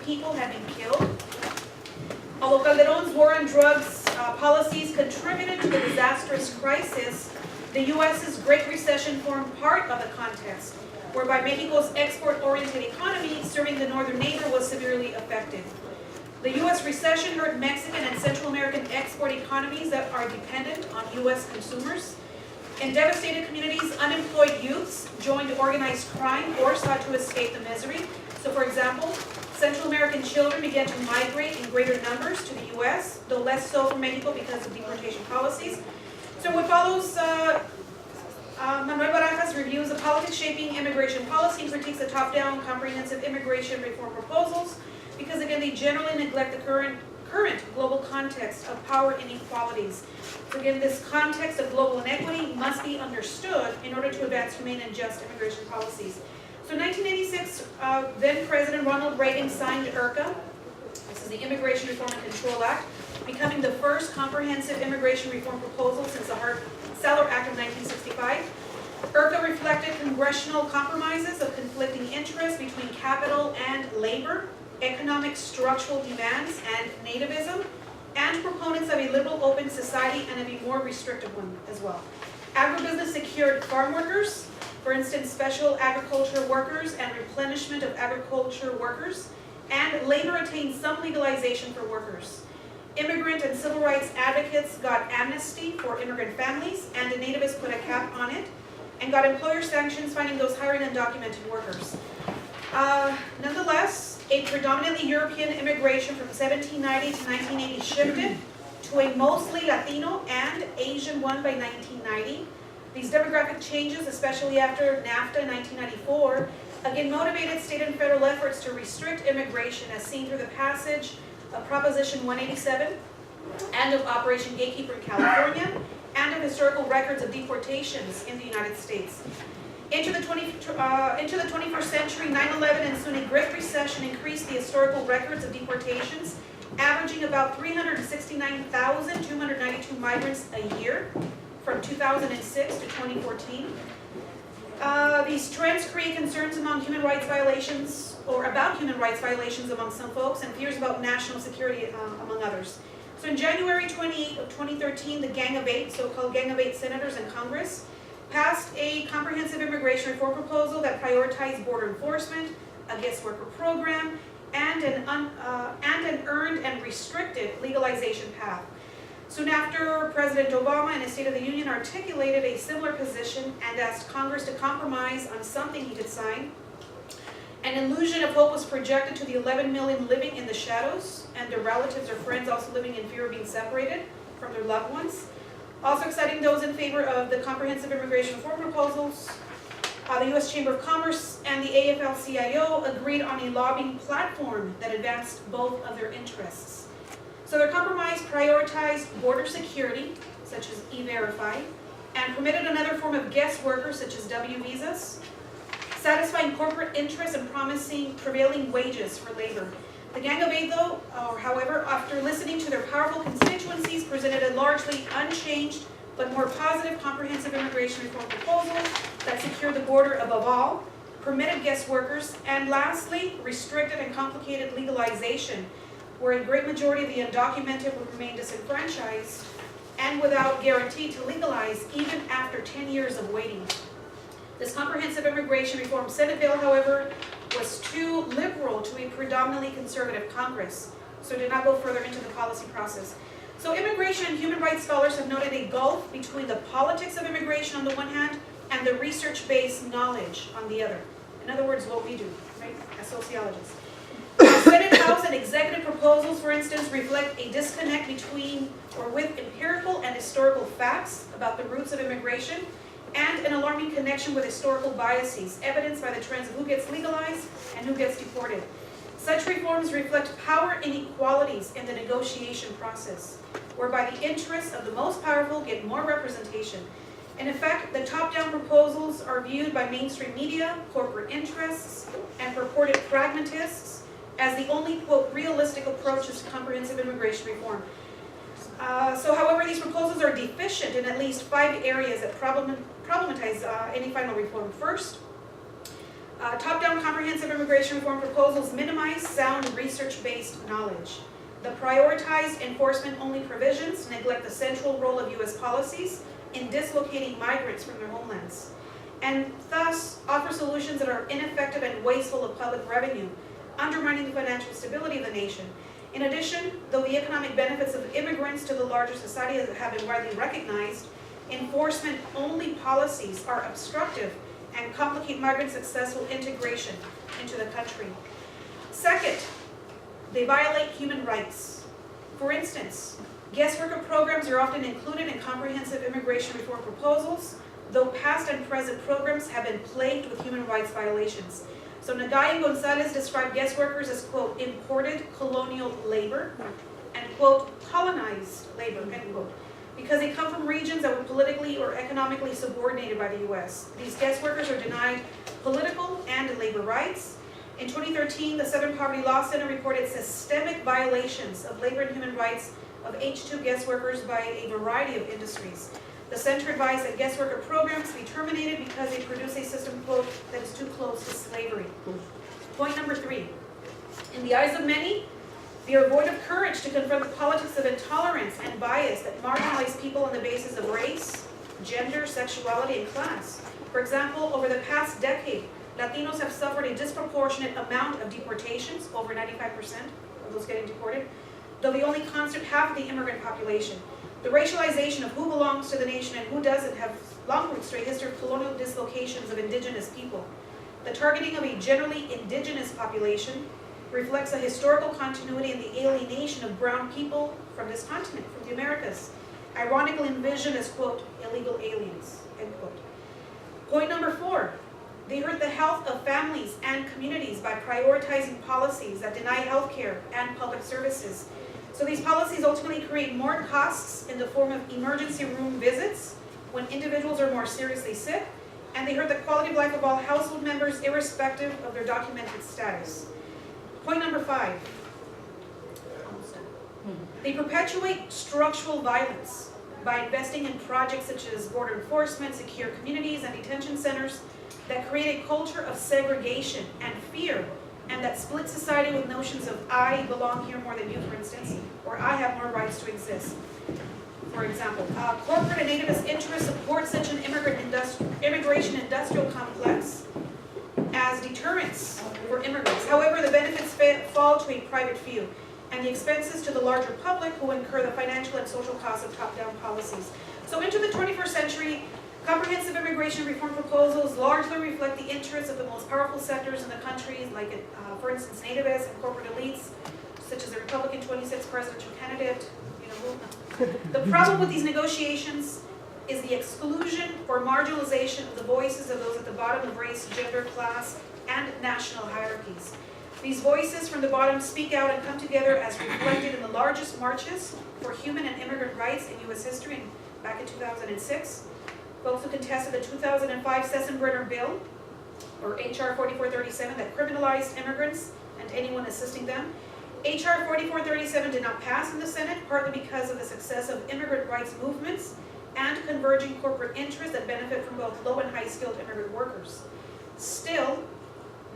people had been killed. Although Calderon's war on drugs policies contributed to the disastrous crisis, the U.S.'s Great Recession formed part of the context, whereby Mexico's export-oriented economy serving the northern neighbor was severely affected. The U.S. recession hurt Mexican and Central American export economies that are dependent on U.S. consumers. In devastated communities, unemployed youths joined organized crime or sought to escape the misery. So, for example, Central American children began to migrate in greater numbers to the U.S., though less so from Mexico because of deportation policies. So what follows, Manuel Barajas reviews the politics shaping immigration policy and critiques the top-down comprehensive immigration reform proposals because, again, they generally neglect the current global context of power inequalities. So again, this context of global inequity must be understood in order to advance humane and just immigration policies. So in 1986, then President Ronald Reagan signed IRCA. This is the Immigration Reform and Control Act, becoming the first comprehensive immigration reform proposal since the Hart-Celler Act of 1965. IRCA reflected congressional compromises of conflicting interests between capital and labor, economic structural demands and nativism, and proponents of a liberal open society and of a more restrictive one as well. Agribusiness secured farm workers, for instance, special agriculture workers and replenishment of agriculture workers, and labor attained some legalization for workers. Immigrant and civil rights advocates got amnesty for immigrant families, and the nativists put a cap on it, and got employer sanctions finding those hiring undocumented workers. Nonetheless, a predominantly European immigration from 1790 to 1980 shifted to a mostly Latino and Asian one by 1990. These demographic changes, especially after NAFTA in 1994, again motivated state and federal efforts to restrict immigration as seen through the passage of Proposition 187 and of Operation Gatekeeper in California and of historical records of deportations in the United States. Into the 21st century, 9/11 and soon a Great Recession increased the historical records of deportations, averaging about 369,292 migrants a year from 2006 to 2014. These trends create concerns among human rights violations, or about human rights violations among some folks, and fears about national security among others. So in January 28 of 2013, the Gang of Eight, so-called Gang of Eight senators in Congress, passed a comprehensive immigration reform proposal that prioritized border enforcement, a guest worker program, and an earned and restricted legalization path. Soon after, President Obama in his State of the Union articulated a similar position and asked Congress to compromise on something he could sign. An illusion of hope was projected to the 11 million living in the shadows, and their relatives or friends also living in fear of being separated from their loved ones. Also exciting those in favor of the comprehensive immigration reform proposals, the U.S. Chamber of Commerce and the AFL-CIO agreed on a lobbying platform that advanced both of their interests. So their compromise prioritized border security, such as E-Verify, and permitted another form of guest workers, such as W visas, satisfying corporate interests and promising prevailing wages for labor. The Gang of Eight, though, however, after listening to their powerful constituencies, presented a largely unchanged but more positive comprehensive immigration reform proposal that secured the border above all, permitted guest workers, and lastly, restricted and complicated legalization, where a great majority of the undocumented would remain disenfranchised and without guarantee to legalize even after 10 years of waiting. This comprehensive immigration reform Senate bill, however, was too liberal to a predominantly conservative Congress, so did not go further into the policy process. So immigration and human rights scholars have noted a gulf between the politics of immigration on the one hand and the research-based knowledge on the other. In other words, what we do, right, as sociologists. Senate, House, and executive proposals, for instance, reflect a disconnect between or with empirical and historical facts about the roots of immigration and an alarming connection with historical biases, evidenced by the trends of who gets legalized and who gets deported. Such reforms reflect power inequalities in the negotiation process, whereby the interests of the most powerful get more representation. And in fact, the top-down proposals are viewed by mainstream media, corporate interests, and purported pragmatists as the only, quote, realistic approaches to comprehensive immigration reform. However, these proposals are deficient in at least 5 areas that problematize any final reform. First, Top-down comprehensive immigration reform proposals minimize sound research-based knowledge. The prioritized enforcement-only provisions neglect the central role of U.S. policies in dislocating migrants from their homelands, and thus offer solutions that are ineffective and wasteful of public revenue, undermining the financial stability of the nation. In addition, though the economic benefits of immigrants to the larger society have been widely recognized, enforcement-only policies are obstructive and complicate migrant successful integration into the country. Second, they violate human rights. For instance, guest worker programs are often included in comprehensive immigration reform proposals, though past and present programs have been plagued with human rights violations. So Nagay and Gonzalez describe guest workers as, quote, imported colonial labor and, quote, colonized labor, end quote, because they come from regions that were politically or economically subordinated by the U.S. These guest workers are denied political and labor rights. In 2013, the Southern Poverty Law Center reported systemic violations of labor and human rights of H-2 guest workers by a variety of industries. The center advised that guest worker programs be terminated because they produce a system, quote, that is too close to slavery. Point number 3. In the eyes of many, they are void of courage to confront the politics of intolerance and bias that marginalize people on the basis of race, gender, sexuality, and class. For example, over the past decade, Latinos have suffered a disproportionate amount of deportations, over 95% of those getting deported, though they only constitute half of the immigrant population. The racialization of who belongs to the nation and who doesn't have long roots to a history of colonial dislocations of indigenous people. The targeting of a generally indigenous population reflects a historical continuity in the alienation of brown people from this continent, from the Americas, ironically envisioned as, quote, illegal aliens, end quote. Point number 4, they hurt the health of families and communities by prioritizing policies that deny health care and public services. So these policies ultimately create more costs in the form of emergency room visits when individuals are more seriously sick, and they hurt the quality of life of all household members irrespective of their documented status. Point number 5. They perpetuate structural violence by investing in projects such as border enforcement, secure communities, and detention centers that create a culture of segregation and fear, and that split society with notions of I belong here more than you, for instance, or I have more rights to exist. For example, corporate and nativist interests support such an immigration industrial complex as deterrents for immigrants. However, the benefits fall to a private few, and the expenses to the larger public who incur the financial and social costs of top-down policies. So into the 21st century, comprehensive immigration reform proposals largely reflect the interests of the most powerful sectors in the country, like, for instance, nativists and corporate elites, such as the Republican 26th presidential candidate. The problem with these negotiations is the exclusion or marginalization of the voices of those at the bottom of race, gender, class, and national hierarchies. These voices from the bottom speak out and come together as reflected in the largest marches for human and immigrant rights in U.S. history back in 2006. Folks who contested the 2005 Sessenbrenner bill, or H.R. 4437, that criminalized immigrants and anyone assisting them. H.R. 4437 did not pass in the Senate, partly because of the success of immigrant rights movements and converging corporate interests that benefit from both low and high-skilled immigrant workers. Still,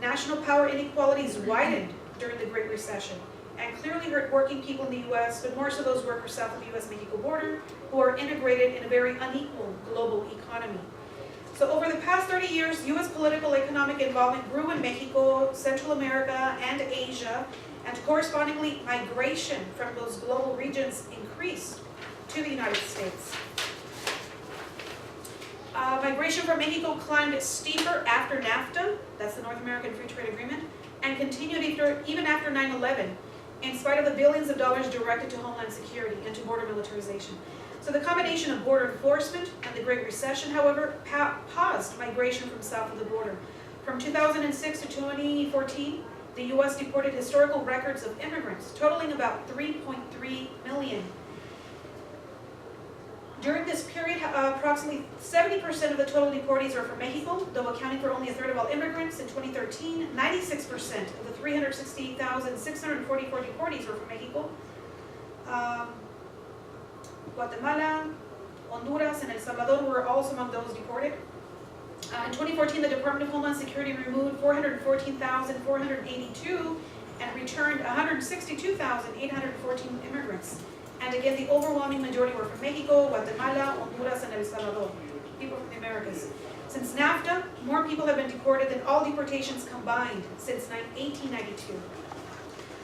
national power inequalities widened during the Great Recession and clearly hurt working people in the U.S., but more so those workers south of the U.S.-Mexico border who are integrated in a very unequal global economy. So over the past 30 years, U.S. political economic involvement grew in Mexico, Central America, and Asia, and correspondingly, migration from those global regions increased to the United States. Migration from Mexico climbed steeper after NAFTA, that's the North American Free Trade Agreement, and continued even after 9/11, in spite of the billions of dollars directed to Homeland Security and to border militarization. So the combination of border enforcement and the Great Recession, however, paused migration from south of the border. From 2006 to 2014, the U.S. deported historical records of immigrants, totaling about 3.3 million. During this period, approximately 70% of the total deportees are from Mexico, though accounting for only a third of all immigrants. In 2013, 96% of the 368,644 deportees were from Mexico. Guatemala, Honduras, and El Salvador were also among those deported. In 2014, the Department of Homeland Security removed 414,482 and returned 162,814 immigrants. And again, the overwhelming majority were from Mexico, Guatemala, Honduras, and El Salvador, people from the Americas. Since NAFTA, more people have been deported than all deportations combined since 1892.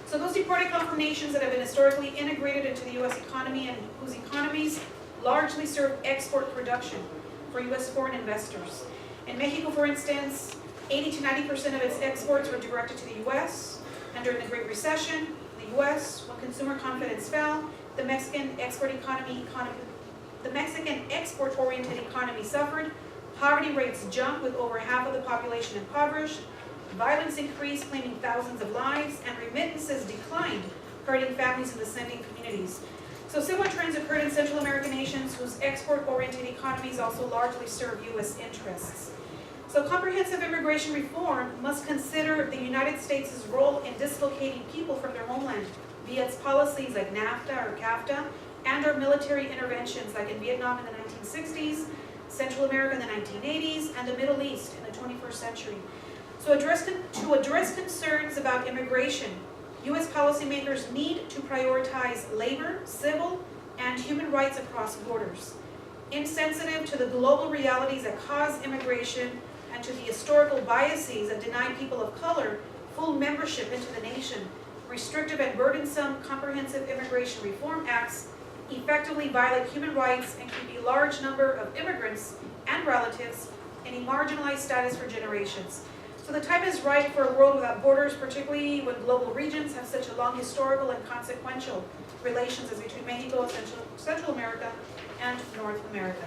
So those deported come from nations that have been historically integrated into the U.S. economy and whose economies largely serve export production for U.S. foreign investors. In Mexico, for instance, 80 to 90% of its exports were directed to the U.S., and during the Great Recession, the U.S., when consumer confidence fell, the Mexican export-oriented economy suffered, poverty rates jumped with over half of the population impoverished, violence increased, claiming thousands of lives, and remittances declined, hurting families in the sending communities. So similar trends occurred in Central American nations whose export-oriented economies also largely serve U.S. interests. So comprehensive immigration reform must consider the United States' role in dislocating people from their homeland via its policies like NAFTA or CAFTA, and our military interventions like in Vietnam in the 1960s, Central America in the 1980s, and the Middle East in the 21st century. So to address concerns about immigration, U.S. policymakers need to prioritize labor, civil, and human rights across borders. Insensitive to the global realities that cause immigration and to the historical biases that deny people of color full membership into the nation, restrictive and burdensome comprehensive immigration reform acts effectively violate human rights and keep a large number of immigrants and relatives in a marginalized status for generations. So the time is right for a world without borders, particularly when global regions have such a long historical and consequential relations as between Mexico, Central America, and North America.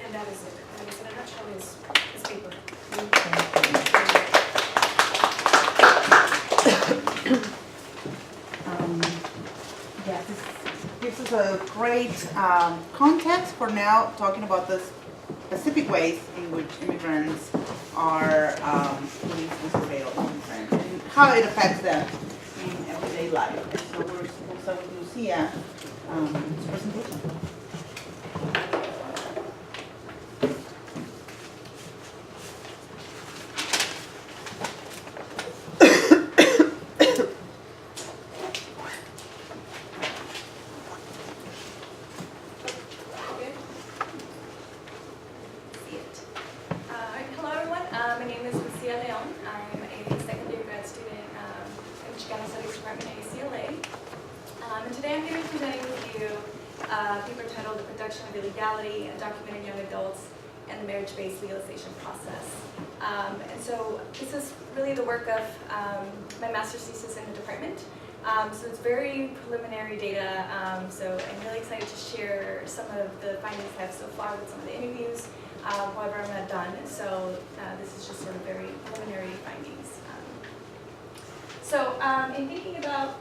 And that is it. That is in a nutshell his paper. Yes, this gives us a great context for now talking about the specific ways in which immigrants are police and surveillance and how it affects them in everyday life. So we'll start with Lucia's presentation. Marriage-based legalization process. And so this is really the work of my master's thesis in the department. So it's very preliminary data. So I'm really excited to share some of the findings I have so far with some of the interviews. However, I'm not done. So this is just sort of very preliminary findings. So in thinking about,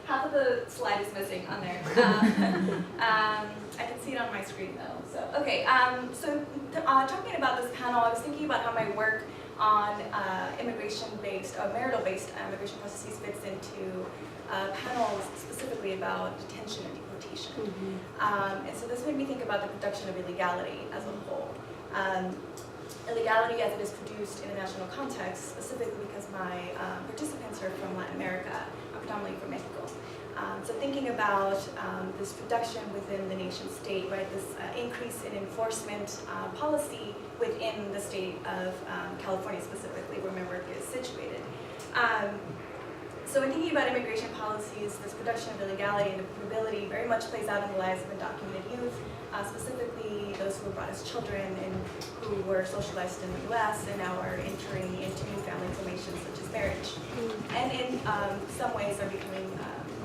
half of the slide is missing on there. I can see it on my screen though. So okay. Talking about this panel, I was thinking about how my work on immigration-based, marital-based immigration processes fits into panels specifically about detention and deportation. Mm-hmm. And so this made me think about the production of illegality as a whole. Illegality as it is produced in a national context, specifically because my participants are from Latin America, predominantly from Mexico. So thinking about this production within the nation state, right, this increase in enforcement policy within the state of California specifically, where my work is situated. So in thinking about immigration policies, this production of illegality and deportability very much plays out in the lives of undocumented youth, specifically those who were brought as children and who were socialized in the US and now are entering into new family formations such as marriage. And in some ways are becoming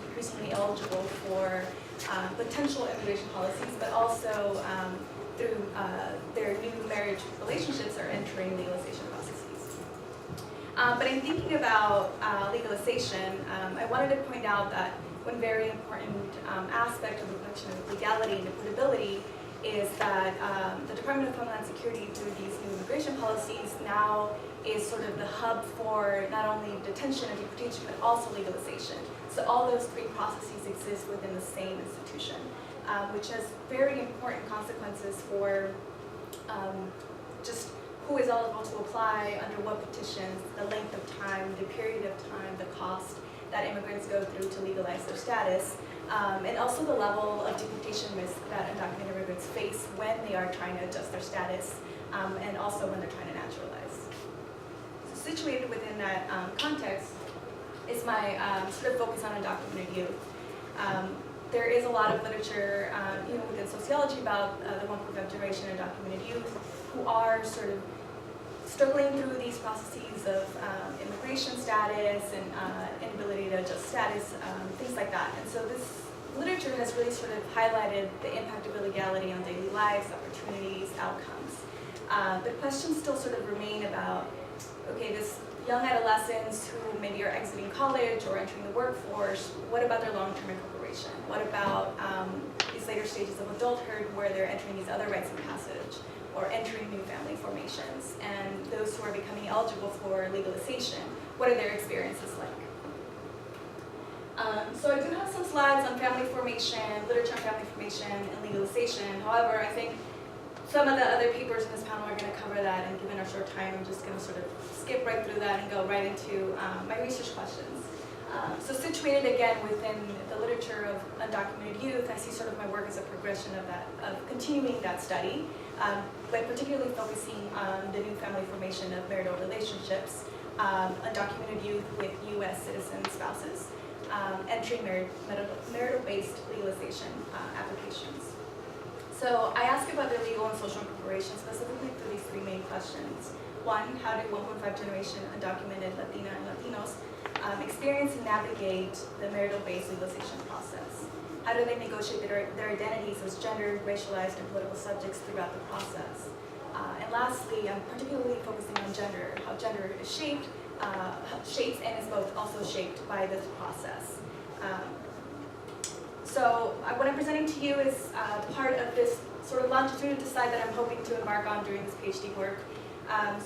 increasingly eligible for potential immigration policies, but also through their new marriage relationships are entering legalization processes. But in thinking about legalization, I wanted to point out that one very important aspect of the production of legality and deportability is that the Department of Homeland Security, through these new immigration policies, now is sort of the hub for not only detention and deportation, but also legalization. So all those three processes exist within the same institution, which has very important consequences for just who is eligible to apply, under what petitions, the length of time, the period of time, the cost that immigrants go through to legalize their status, and also the level of deportation risk that undocumented immigrants face when they are trying to adjust their status, and also when they're trying to naturalize. So situated within that context is my sort of focus on undocumented youth. There is a lot of literature, within sociology about the 1.5 generation undocumented youth who are sort of struggling through these processes of immigration status and inability to adjust status, things like that. And so this literature has really sort of highlighted the impact of illegality on daily lives, opportunities, outcomes. But questions still sort of remain about, okay, this young adolescents who maybe are exiting college or entering the workforce, what about their long-term incorporation? What about these later stages of adulthood where they're entering these other rites of passage or entering new family formations? And those who are becoming eligible for legalization, what are their experiences like? So I do have some slides on family formation, literature on family formation, and legalization. However, I think some of the other papers in this panel are going to cover that, and given our short time, I'm just going to sort of skip right through that and go right into my research questions. So situated again within the literature of undocumented youth, I see sort of my work as a progression of that, of continuing that study, but particularly focusing on the new family formation of marital relationships, undocumented youth with U.S. citizen spouses, entering marital-based legalization applications. So I ask about their legal and social incorporation specifically through these three main questions. One, how do 1.5 generation undocumented Latina and Latinos experience and navigate the marital-based legalization process? How do they negotiate their identities as gendered, racialized, and political subjects throughout the process? And lastly, I'm particularly focusing on gender, how gender is shaped and is both also shaped by this process. So what I'm presenting to you is part of this sort of longitudinal slide that I'm hoping to embark on during this PhD work.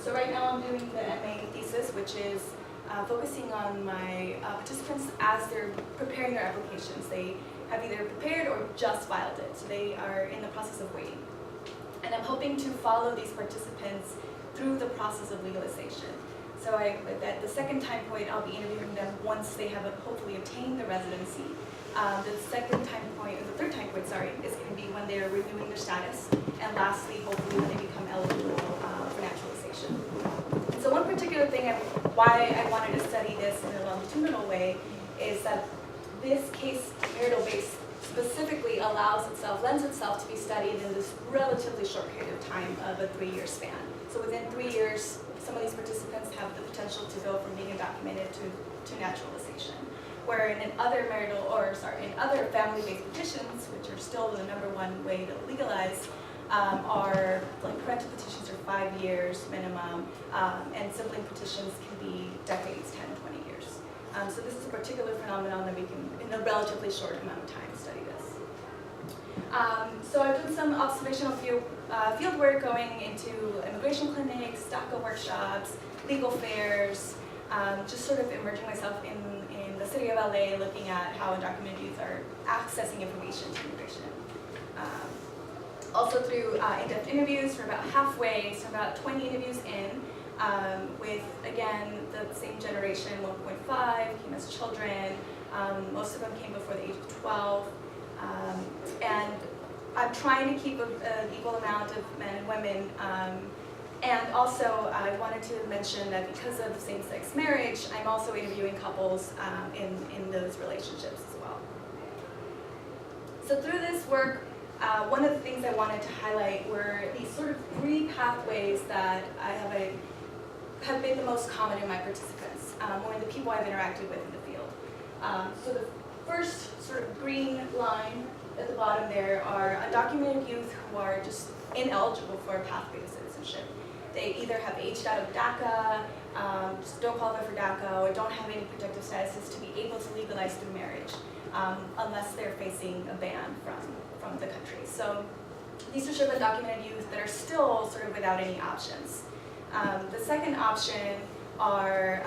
So right now I'm doing the MA thesis, which is focusing on my participants as they're preparing their applications. They have either prepared or just filed it, so they are in the process of waiting. And I'm hoping to follow these participants through the process of legalization. So at the second time point, I'll be interviewing them once they have hopefully obtained the residency. The second time point, or the third time point, sorry, is going to be when they're renewing their status. And lastly, hopefully when they become eligible for naturalization. And so one particular thing, why I wanted to study this in a longitudinal way, is that this case, marital base, specifically lends itself to be studied in this relatively short period of time of a 3-year span. So within 3 years, some of these participants have the potential to go from being undocumented to naturalization. Where in other family-based petitions, which are still the #1 way to legalize, are like parental petitions are 5 years minimum, and sibling petitions can be decades, 10, 20 years. So this is a particular phenomenon that we can, in a relatively short amount of time, study this. So I've done some observational field work going into immigration clinics, DACA workshops, legal fairs, just sort of immersing myself in the city of LA, looking at how undocumented youth are accessing information to immigration. Also through in-depth interviews for about halfway, so about 20 interviews in, with, again, the same generation, 1.5, came as children. Most of them came before the age of 12. And I'm trying to keep an equal amount of men and women. And also, I wanted to mention that because of same-sex marriage, I'm also interviewing couples in those relationships as well. So through this work, one of the things I wanted to highlight were these sort of 3 pathways that have been the most common in my participants, or in the people I've interacted with in the field. So the first sort of green line at the bottom there are undocumented youth who are just ineligible for a pathway to citizenship. They either have aged out of DACA, just don't qualify for DACA, or don't have any protective statuses to be able to legalize through marriage, unless they're facing a ban from the country. So These are sort of undocumented youth that are still sort of without any options. The second option are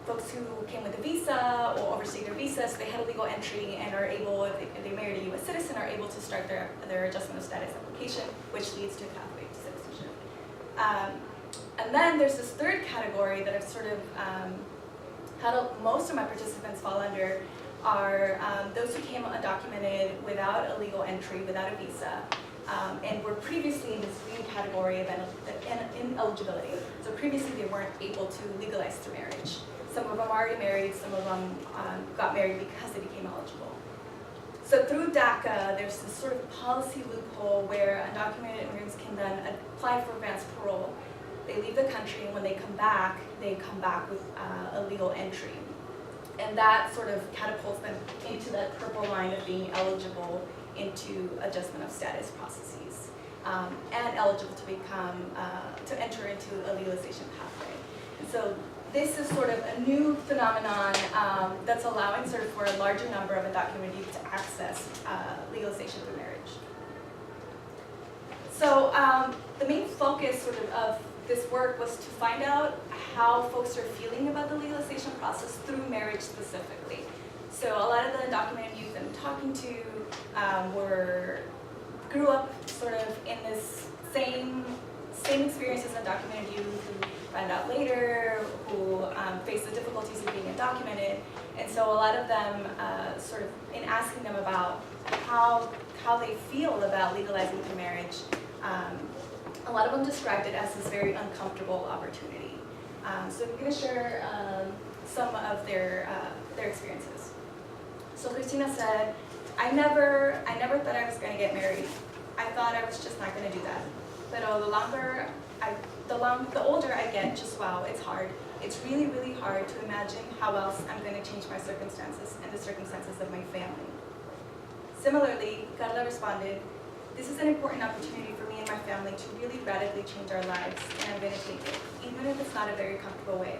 folks who came with a visa or overstayed their visa, so they had a legal entry and are able, if they married a U.S. citizen, are able to start their adjustment of status application, which leads to a pathway to citizenship. And then there's this third category that I've sort of had most of my participants fall under are those who came undocumented without a legal entry, without a visa, and were previously in this green category of ineligibility. So previously they weren't able to legalize through marriage. Some of them already married, some of them got married because they became eligible. So through DACA, there's this sort of policy loophole where undocumented immigrants can then apply for advanced parole. They leave the country, and when they come back with a legal entry. And that sort of catapults them into that purple line of being eligible into adjustment of status processes, and eligible to become, to enter into a legalization pathway. And so this is sort of a new phenomenon that's allowing sort of for a larger number of undocumented youth to access legalization through marriage. So the main focus sort of this work was to find out how folks are feeling about the legalization process through marriage specifically. So a lot of the undocumented youth I'm talking to grew up sort of in this same experience as undocumented youth who found out later, who face the difficulties of being undocumented. And so a lot of them sort of in asking them about how they feel about legalizing through marriage, a lot of them described it as this very uncomfortable opportunity. So I'm going to share some of their experiences. So Christina said, I never thought I was going to get married. I thought I was just not going to do that. But the older I get, just wow, it's hard. It's really, really hard to imagine how else I'm going to change my circumstances and the circumstances of my family. Similarly, Carla responded, this is an important opportunity for me and my family to really radically change our lives, and I'm going to take it, even if it's not a very comfortable way.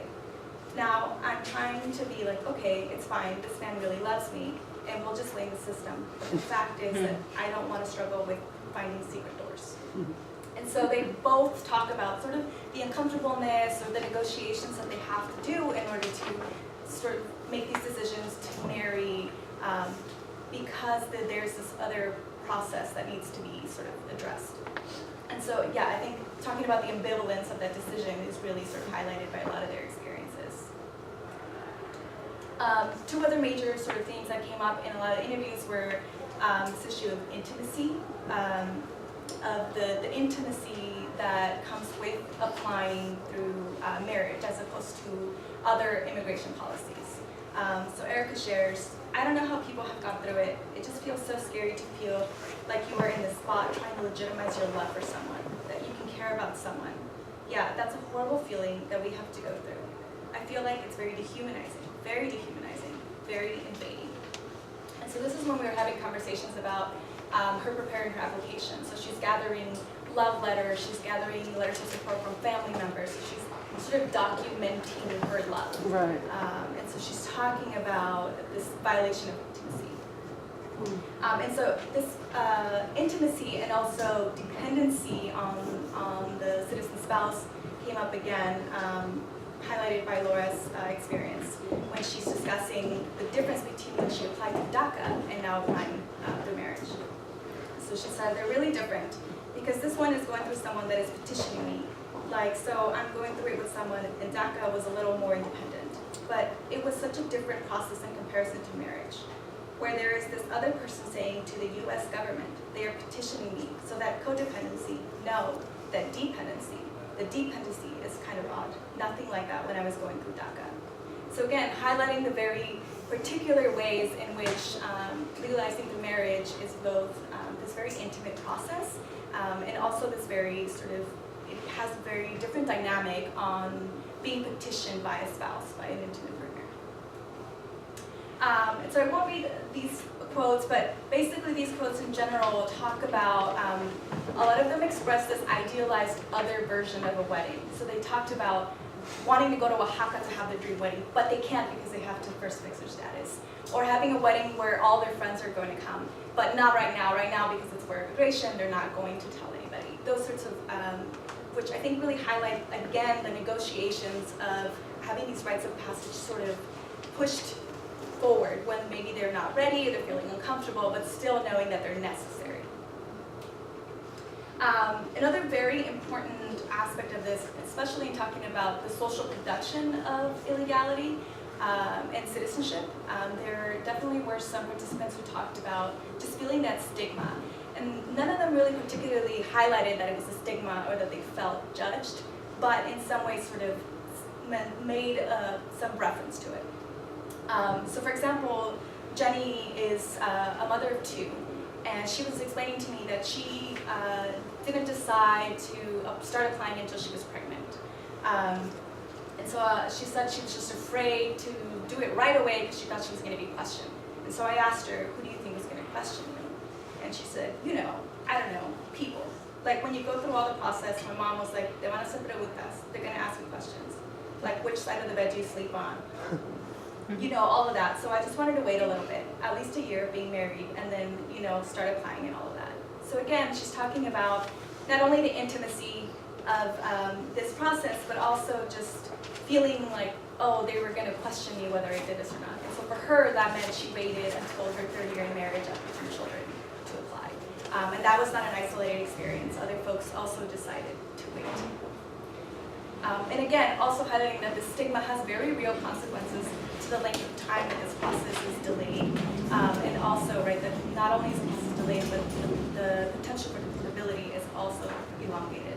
Now, I'm trying to be like, okay, it's fine, this man really loves me, and we'll just blame the system. But the fact is that I don't want to struggle with finding secret doors. And so they both talk about sort of the uncomfortableness or the negotiations that they have to do in order to sort of make these decisions to marry, because there's this other process that needs to be sort of addressed. And so, yeah, I think talking about the ambivalence of that decision is really sort of highlighted by a lot of their experiences. Two other major sort of themes that came up in a lot of interviews were this issue of intimacy, of the intimacy that comes with applying through marriage as opposed to other immigration policies. So Erica shares, I don't know how people have gone through it. It just feels so scary to feel like you are in this spot trying to legitimize your love for someone, that you can care about someone. Yeah, that's a horrible feeling that we have to go through. I feel like it's very dehumanizing, very invading. And so this is when we were having conversations about her preparing her application. So she's gathering love letters, she's gathering letters of support from family members, so she's sort of documenting her love. Right. And so she's talking about this violation of intimacy. And so this intimacy and also dependency on the citizen spouse came up again, highlighted by Laura's experience when she's discussing the difference between when she applied to DACA and now applying through marriage. So she said they're really different because this one is going through someone that is petitioning me. Like, so I'm going through it with someone, and DACA was a little more independent. But it was such a different process in comparison to marriage, where there is this other person saying to the US government, they are petitioning me. So that codependency, no, that dependency. The dependency is kind of odd. Nothing like that when I was going through DACA. So again, highlighting the very particular ways in which legalizing through marriage is both this very intimate process and also this very sort of, it has a very different dynamic on being petitioned by a spouse, by an intimate partner. And so I won't read these quotes, but basically these quotes in general talk about, a lot of them express this idealized other version of a wedding. So they talked about wanting to go to Oaxaca to have their dream wedding, but they can't because they have to first fix their status. Or having a wedding where all their friends are going to come, but not right now. Right now, because it's for immigration, they're not going to tell anybody. Those sorts of, which I think really highlight, again, the negotiations of having these rites of passage sort of pushed forward when maybe they're not ready, they're feeling uncomfortable, but still knowing that they're necessary. Another very important aspect of this, especially in talking about the social production of illegality and citizenship, there definitely were some participants who talked about just feeling that stigma. And none of them really particularly highlighted that it was a stigma or that they felt judged, but in some ways sort of made some reference to it. So for example, Jenny is a mother of two, and she was explaining to me that she didn't decide to start applying until she was pregnant. And so she said she was just afraid to do it right away because she thought she was going to be questioned. And so I asked her, who do you think is going to question you? And she said, you know, I don't know, people. Like when you go through all the process, my mom was like, they want to sit with us. They're going to ask you questions. Like which side of the bed do you sleep on? You know, all of that. So I just wanted to wait a little bit, at least a year of being married, and then, you know, start applying and all of that. So again, she's talking about not only the intimacy of this process, but also just feeling like, oh, they were going to question me whether I did this or not. And so for her, that meant she waited until her third year in marriage after 2 children to apply. And that was not an isolated experience. Other folks also decided to wait. And again, also highlighting that the stigma has very real consequences to the length of time that this process is delayed. And also, right, that not only is the process delayed, but the potential for deportability is also elongated.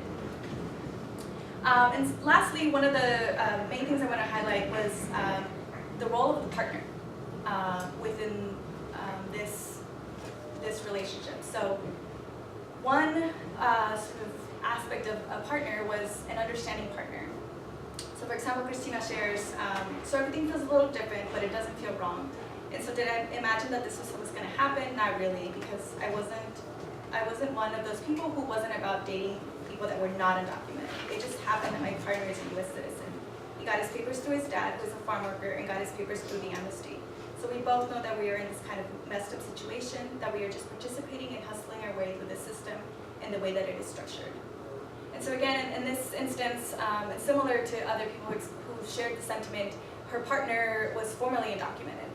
And lastly, one of the main things I want to highlight was the role of the partner within this relationship. So one sort of aspect of a partner was an understanding partner. So for example, Christina shares, so everything feels a little different, but it doesn't feel wrong. And so did I imagine that this was what was going to happen? Not really, because I wasn't one of those people who wasn't about dating people that were not undocumented. It just happened that my partner is a U.S. citizen. He got his papers through his dad, who was a farm worker, and got his papers through the amnesty. So we both know that we are in this kind of messed up situation, that we are just participating and hustling our way through the system in the way that it is structured. And so again, in this instance, similar to other people who shared the sentiment, her partner was formerly undocumented.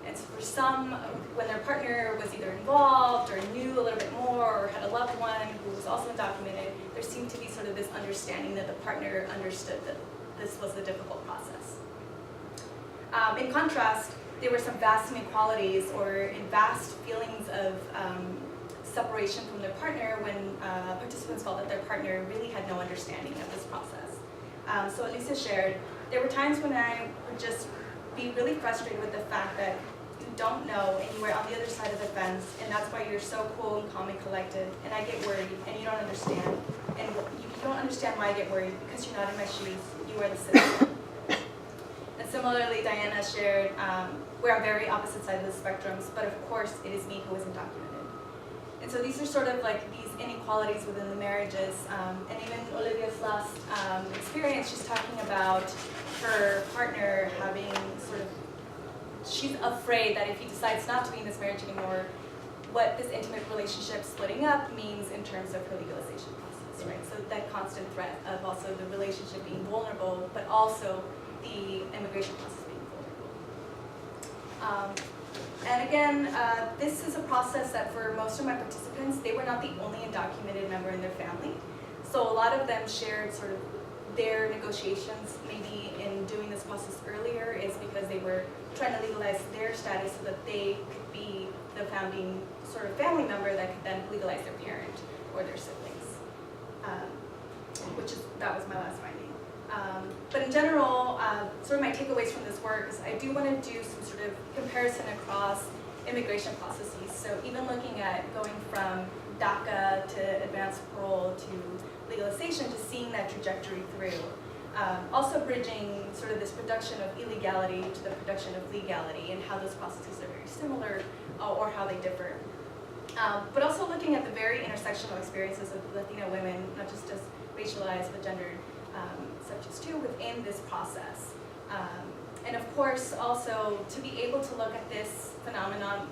And so for some, when their partner was either involved or knew a little bit more or had a loved one who was also undocumented, there seemed to be sort of this understanding that the partner understood that this was a difficult process. In contrast, there were some vast inequalities or vast feelings of separation from their partner when participants felt that their partner really had no understanding of this process. So Alicia shared, there were times when I would just be really frustrated with the fact that you don't know and you were on the other side of the fence, and that's why you're so cool and calm and collected, and I get worried and you don't understand. And you don't understand why I get worried, because you're not in my shoes, you are the citizen. And similarly, Diana shared, we're on very opposite sides of the spectrums, but of course it is me who isn't documented. And so these are sort of like these inequalities within the marriages. And even Olivia's last experience, she's talking about her partner having sort of, she's afraid that if he decides not to be in this marriage anymore, what this intimate relationship splitting up means in terms of her legalization process, right? So that constant threat of also the relationship being vulnerable, but also the immigration process being vulnerable. And again, this is a process that for most of my participants, they were not the only undocumented member in their family. So a lot of them shared sort of their negotiations, maybe in doing this process earlier, is because they were trying to legalize their status so that they could be the founding sort of family member that could then legalize their parent or their siblings, that was my last finding. But in general, sort of my takeaways from this work is I do want to do some sort of comparison across immigration processes. So even looking at going from DACA to advanced parole to legalization, just seeing that trajectory through. Also bridging sort of this production of illegality to the production of legality and how those processes are very similar or how they differ. But also looking at the very intersectional experiences of Latino women, not just as racialized but gendered, subjects to within this process. And of course, also to be able to look at this phenomenon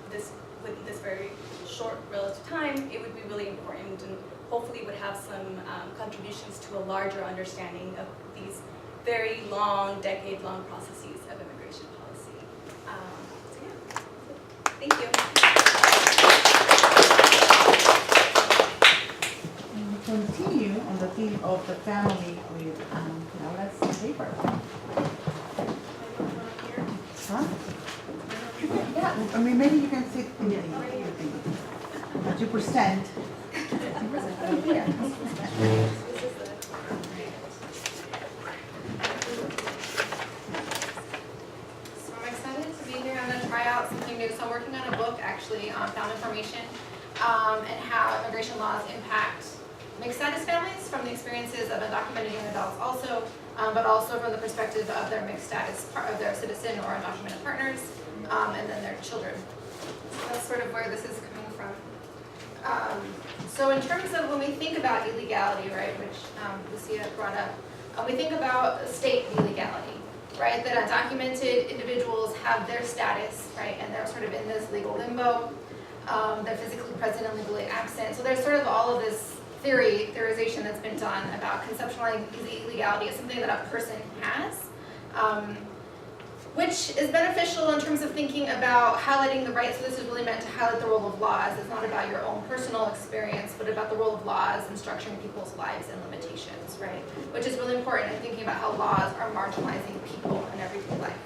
within this very short relative time, it would be really important and hopefully would have some contributions to a larger understanding of these very long, decade-long processes of immigration policy. So yeah, thank you. And we continue on the theme of the family with Laura's paper. Huh? Yeah, I mean, maybe you can sit in the thing. But you present. So I'm excited to be here. I'm going to try out something new. So I'm working on a book actually on found information and how immigration laws impact mixed status families from the experiences of undocumented young adults also, but also from the perspective of their mixed status, of their citizen or undocumented partners, and then their children. So that's sort of where this is coming from. So in terms of when we think about illegality, right, which Lucia brought up, we think about state illegality, right, that undocumented individuals have their status, right, and they're sort of in this legal limbo. They're physically present and legally absent. So there's sort of all of this theorization that's been done about conceptualizing illegality as something that a person has, which is beneficial in terms of thinking about highlighting the rights. So this is really meant to highlight the role of laws. It's not about your own personal experience, but about the role of laws in structuring people's lives and limitations, right? Which is really important in thinking about how laws are marginalizing people in everyday life.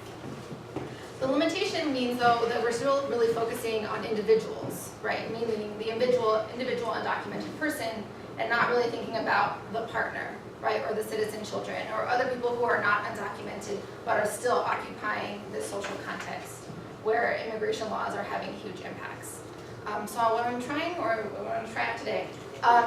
The limitation means, though, that we're still really focusing on individuals, right? Meaning the individual undocumented person, and not really thinking about the partner, right, or the citizen children, or other people who are not undocumented but are still occupying this social context where immigration laws are having huge impacts. So what I'm trying, or what I'm trying out today,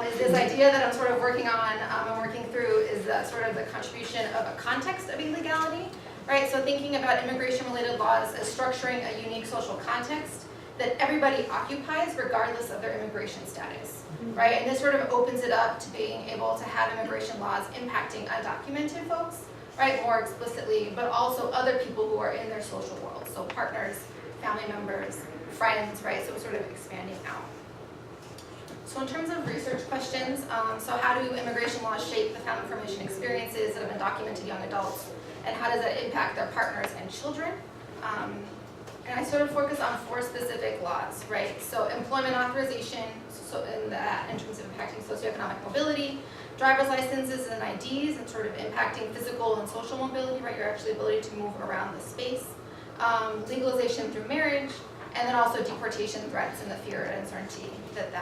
is this idea that I'm sort of working on and working through is sort of the contribution of a context of illegality, right? So thinking about immigration-related laws as structuring a unique social context that everybody occupies regardless of their immigration status, right? And this sort of opens it up to being able to have immigration laws impacting undocumented folks, right, more explicitly, but also other people who are in their social world, so partners, family members, friends, right, so sort of expanding out. So in terms of research questions, so how do immigration laws shape the found information experiences of undocumented young adults, and how does that impact their partners and children? And I sort of focus on 4 specific laws, right? So employment authorization, so in terms of impacting socioeconomic mobility, driver's licenses and IDs, and sort of impacting physical and social mobility, right? Your actual ability to move around the space. Legalization through marriage, and then also deportation threats and the fear and uncertainty that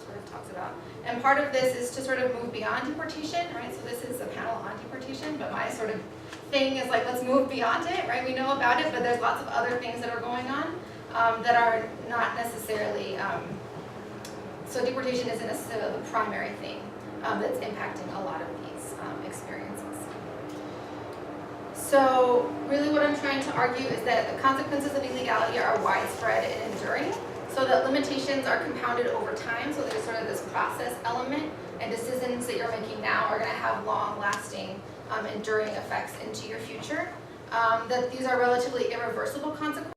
sort of talks about. And part of this is to sort of move beyond deportation, right? So this is a panel on deportation, but my sort of thing is like, let's move beyond it, right? We know about it, but there's lots of other things that are going on that are not necessarily, so deportation isn't necessarily the primary thing that's impacting a lot of these experiences. So really what I'm trying to argue is that the consequences of illegality are widespread and enduring, so that limitations are compounded over time, so there's sort of this process element, and decisions that you're making now are going to have long-lasting, enduring effects into your future. That these are relatively irreversible consequences.